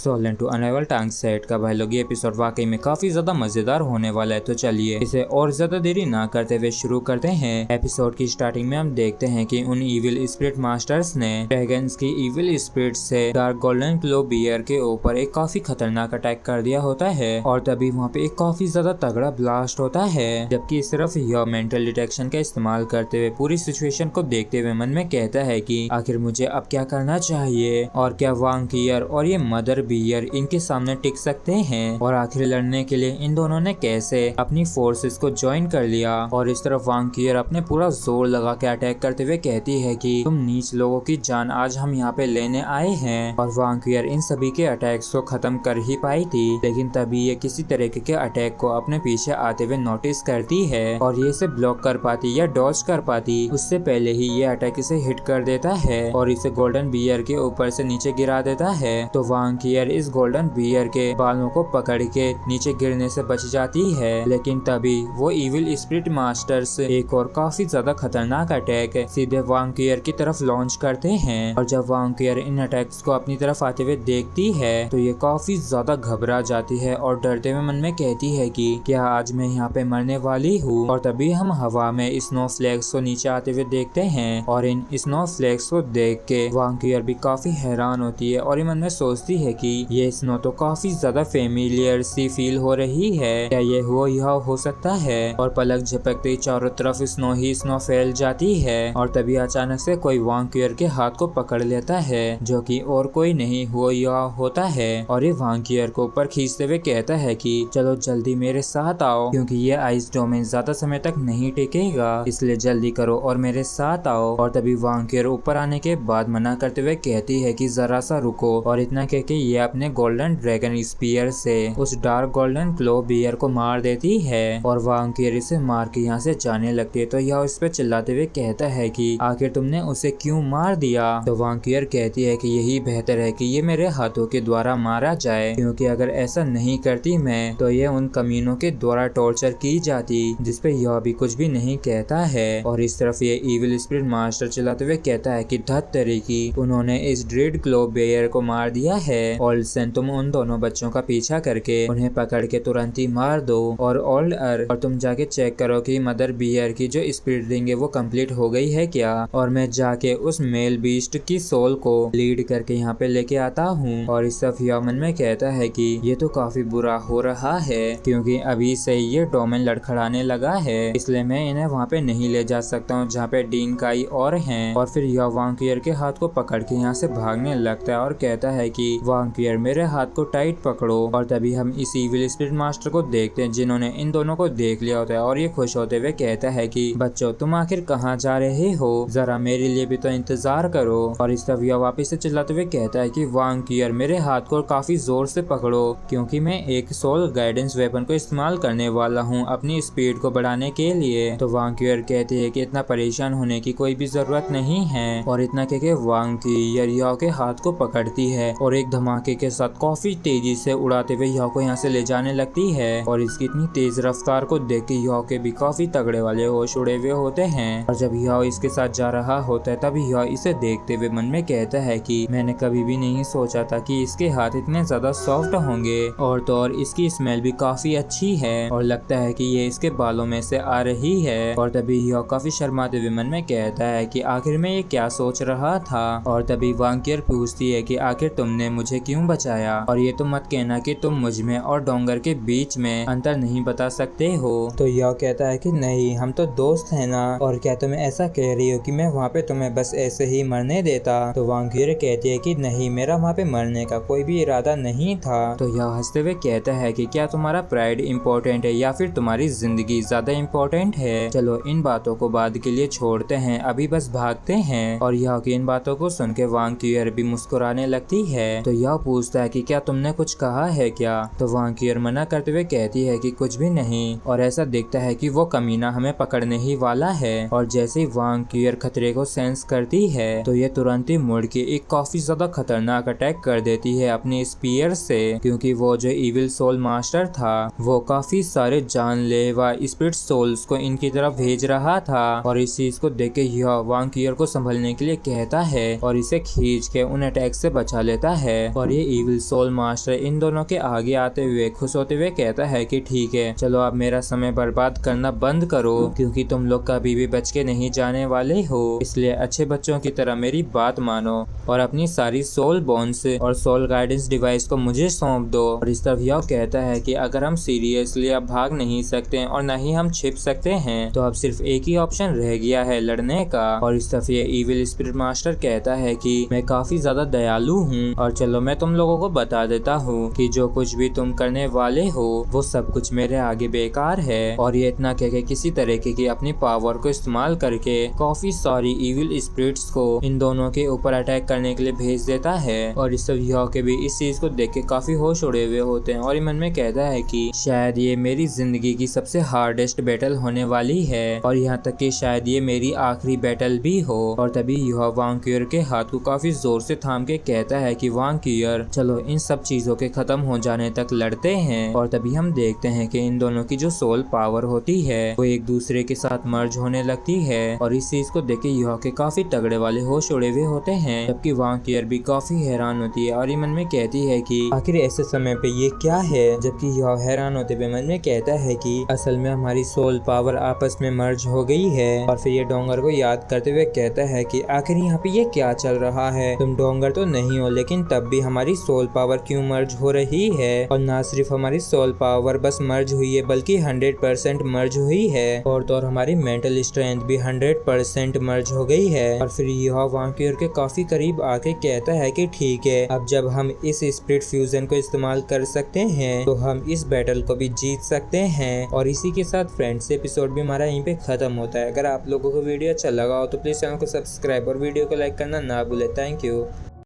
Solan to अनराइवल टांग set का भाई लोग ये एपिसोड वाकई में काफी ज्यादा मजेदार होने वाला है। तो चलिए इसे और ज्यादा देरी ना करते हुए शुरू करते हैं। एपिसोड की स्टार्टिंग में हम देखते हैं कि उन इविल स्पिरिट मास्टर्स ने ड्रैगन्स की इविल स्पिरिट से डार्क गोल्डन क्लो बियर के ऊपर एक काफी खतरनाक अटैक कर दिया होता है और तभी वहाँ पे एक काफी ज्यादा तगड़ा ब्लास्ट होता है। जबकि सिर्फ यह मेंटल डिटेक्शन का इस्तेमाल करते हुए पूरी सिचुएशन को देखते हुए मन में कहता है कि आखिर मुझे अब क्या करना चाहिए और क्या वांकियर और ये मदर बियर इनके सामने टिक सकते हैं और आखिर लड़ने के लिए इन दोनों ने कैसे अपनी फोर्सेस को ज्वाइन कर लिया। और इस तरफ वांकियर अपने पूरा जोर लगा के अटैक करते हुए कहती है कि तुम नीच लोगों की जान आज हम यहाँ पे लेने आए हैं। और वांकियर इन सभी के अटैक्स को खत्म कर ही पाई थी, लेकिन तभी ये किसी तरीके के अटैक को अपने पीछे आते हुए नोटिस करती है और ये इसे ब्लॉक कर पाती या डॉज कर पाती उससे पहले ही ये अटैक इसे हिट कर देता है और इसे गोल्डन बियर के ऊपर से नीचे गिरा देता है। तो वांकियर इस गोल्डन बियर के बालों को पकड़ के नीचे गिरने से बच जाती है, लेकिन तभी वो इविल स्पिरिट मास्टर्स एक और काफी ज्यादा खतरनाक अटैक सीधे वांकियर की तरफ लॉन्च करते हैं। और जब वांकियर इन अटैक्स को अपनी तरफ आते हुए देखती है तो ये काफी ज्यादा घबरा जाती है और डरते हुए मन में कहती है कि क्या आज मैं यहाँ पे मरने वाली हूँ। और तभी हम हवा में स्नो फ्लैक्स को नीचे आते हुए देखते हैं और इन स्नो फ्लैक्स को देख के वांकियर भी काफी हैरान होती है और ये मन में सोचती है कि ये स्नो तो काफी ज्यादा फेमिलियर सी फील हो रही है, क्या ये यह हो सकता है। और पलक झपकते ही चारों तरफ स्नो ही स्नो फैल जाती है और तभी अचानक से कोई वांकियर के हाथ को पकड़ लेता है जो कि और कोई नहीं यह होता है और ये वांकियर को ऊपर खींचते हुए कहता है कि चलो जल्दी मेरे साथ आओ क्योंकि ये आइस डोमेन ज्यादा समय तक नहीं टिकेगा, इसलिए जल्दी करो और मेरे साथ आओ। और तभी वांकियर ऊपर आने के बाद मना करते हुए कहती है कि जरा सा रुको और इतना कह के ये अपने गोल्डन ड्रैगन स्पीयर से उस डार्क गोल्डन क्लो बियर को मार देती है और वांकियर इसे मार के यहाँ से जाने लगती है। तो यह उस पर चिल्लाते हुए कहता है कि आखिर तुमने उसे क्यों मार दिया। तो वांकियर कहती है कि यही बेहतर है कि ये मेरे हाथों के द्वारा मारा जाए, क्योंकि अगर ऐसा नहीं करती मैं तो ये उन कमीनों के द्वारा टॉर्चर की जाती जिसपे यह भी कुछ भी नहीं कहता है। और इस तरफ ये इविल स्पिरिट मास्टर चिल्लाते हुए कहता है कि धत तरीकी उन्होंने इस ड्रेड क्लो बेयर को मार दिया है। ओल्डसन तुम उन दोनों बच्चों का पीछा करके उन्हें पकड़ के तुरंत ही मार दो और और तुम जाके चेक करो कि मदर बियर की जो स्पिरिट रिंग है वो कंप्लीट हो गई है क्या। और मैं जाके उस मेल बीस्ट की सोल को लीड करके यहाँ पे लेके आता हूँ। और इस तरफ यह मन में कहता है कि ये तो काफी बुरा हो रहा है क्योंकि अभी से ये डोमेन लड़खड़ाने लगा है, इसलिए मैं इन्हें वहाँ पे नहीं ले जा सकता हूँ जहाँ पे डीन काई और हैं। और फिर यह वांकियर के हाथ को पकड़ के यहाँ से भागने लगता है और कहता है कि वांकियर मेरे हाथ को टाइट पकड़ो। और तभी हम इस इविल स्पिरिट मास्टर को देखते हैं जिन्होंने इन दोनों को देख लिया होता है और ये खुश होते हुए कहता है कि बच्चों तुम आखिर कहाँ जा रहे हो, जरा मेरे लिए भी तो इंतजार करो। और इस तरफ यह वापिस से चिल्लाते हुए कहता है कि वांकियर मेरे हाथ को काफी जोर से पकड़ो क्योंकि मैं एक सोल गाइडेंस वेपन को इस्तेमाल करने वाला हूँ अपनी स्पीड को बढ़ाने के लिए। तो वांकियर कहती है कि इतना परेशान होने की कोई भी जरूरत नहीं है। और इतना कह के वांकियर याओ के हाथ को पकड़ती है और एक धमाके के साथ काफी तेजी से उड़ाते हुए याओ को यहाँ से ले जाने लगती है। और इसकी इतनी तेज रफ्तार को देख के याओ के भी काफी तगड़े वाले होश उड़े हुए होते हैं। और जब याओ इसके साथ जा रहा होता है तभी याओ इसे देखते हुए मन में कहता है कि मैंने कभी भी नहीं सोचा था कि इसके हाथ इतने ज्यादा सॉफ्ट होंगे और तो और इसकी स्मेल भी काफी अच्छी है और लगता है कि ये इसके बालों में से आ रही है। और तभी याओ काफी शर्माते हुए मन में कहता है कि आखिर मैं ये क्या सोच रहा था। और तभी वांकियर पूछती है कि आखिर तुमने मुझे क्यों बचाया और ये तो मत कहना कि तुम मुझ में और डोंगर के बीच में अंतर नहीं बता सकते हो। तो याओ कहता है कि नहीं हम तो दोस्त हैं ना, और क्या तुम ऐसा कह रही हो कि मैं वहाँ पे तुम्हें बस ऐसे ही मरने देता। तो वांकियर कहती है कि नहीं मेरा वहाँ पे मरने का कोई भी इरादा नहीं था। तो याओ हंसते हुए कहता है कि क्या तुम्हारा प्राइड इम्पोर्टेंट है या फिर तुम्हारी जिंदगी ज्यादा इम्पोर्टेंट है। चलो इन बातों को बाद के लिए छोड़ते हैं, अभी बस भागते हैं। और याओ की इन बातों को सुन के वांकियर भी मुस्कुराने लगती है। तो याओ पूछता है कि क्या तुमने कुछ कहा है क्या। तो वांकियर मना करते हुए कहती है कि कुछ भी नहीं। और ऐसा दिखता है कि वो कमीना हमें पकड़ने ही वाला है। और जैसे ही वांकियर खतरे को सेंस करती है तो ये तुरंत ही मुड़ के एक काफी ज्यादा खतरनाक अटैक कर देती है अपनी स्पीयर से, क्योंकि वो जो इविल सोल मास्टर था वो काफी सारे जानलेवा स्पिरिट सोल्स को इनकी तरफ भेज रहा था। और इस चीज को देख के यह वांकियर को संभलने के लिए कहता है और इसे खींच के उन अटैक से बचा लेता है। और और ये इविल सोल मास्टर इन दोनों के आगे आते हुए खुश होते हुए कहता है कि ठीक है, चलो आप मेरा समय बर्बाद करना बंद करो, क्योंकि तुम लोग कभी भी बच के नहीं जाने वाले हो। इसलिए अच्छे बच्चों की तरह मेरी बात मानो और अपनी सारी सोल बोन्स और सोल गाइडेंस डिवाइस को मुझे सौंप दो। और इस तरफ यह कहता है कि अगर हम सीरियसली अब भाग नहीं सकते और न ही हम छिप सकते हैं, तो अब सिर्फ एक ही ऑप्शन रह गया है, लड़ने का। और इस तरफ ये इविल स्पिरिट मास्टर कहता है कि मैं काफी ज्यादा दयालु हूँ और चलो मैं तुम लोगों को बता देता हूँ कि जो कुछ भी तुम करने वाले हो वो सब कुछ मेरे आगे बेकार है। और ये इतना कह के किसी तरीके की अपनी पावर को इस्तेमाल करके काफी सारी इविल स्पिरिट्स को इन दोनों के ऊपर अटैक करने के लिए भेज देता है। और इस सब यह के भी इस चीज को देख के काफी होश उड़े हुए होते हैं और ये मन में कहता है कि शायद ये मेरी जिंदगी की सबसे हार्डेस्ट बैटल होने वाली है और यहाँ तक कि शायद ये मेरी आखिरी बैटल भी हो। और तभी यह वांक्यूर के हाथ को काफी जोर से थाम के कहता है कि वांक्यूर, चलो इन सब चीजों के खत्म हो जाने तक लड़ते हैं। और तभी हम देखते हैं कि इन दोनों की जो सोल पावर होती है वो एक दूसरे के साथ मर्ज होने लगती है। और इस चीज को देख के यह के काफी तगड़े वाले होश उड़े हुए होते हैं, जबकि वांक्यूर भी काफी हैरान होती है और ये मन में कहती है कि आखिर ऐसे समय पे ये क्या है। जबकि यह हैरान होते हुए मन में कहता है कि असल में हमारी सोल पावर आपस में मर्ज हो गई है। और फिर ये डोंगर को याद करते हुए कहता है कि आखिर यहाँ पे ये क्या चल रहा है, तुम डोंगर तो नहीं हो लेकिन तब भी हमारी सोल पावर क्यों मर्ज हो रही है। और ना सिर्फ हमारी सोल पावर बस मर्ज हुई है बल्कि 100% मर्ज हुई है और तो और हमारी मेंटल स्ट्रेंथ भी 100% मर्ज हो गई है। और फिर यह वांक्यूर के काफी करीब आके कहता है कि ठीक है, अब जब हम इस स्पिरिट फ्यूजन को इस्तेमाल कर सकते हैं तो हम इस बैटल को भी जीत सकते हैं। और इसी के साथ फ्रेंड्स एपिसोड भी हमारा यहीं पे खत्म होता है। अगर आप लोगों को वीडियो अच्छा लगा हो तो प्लीज चैनल को सब्सक्राइब और वीडियो को लाइक करना ना भूले। Thank you.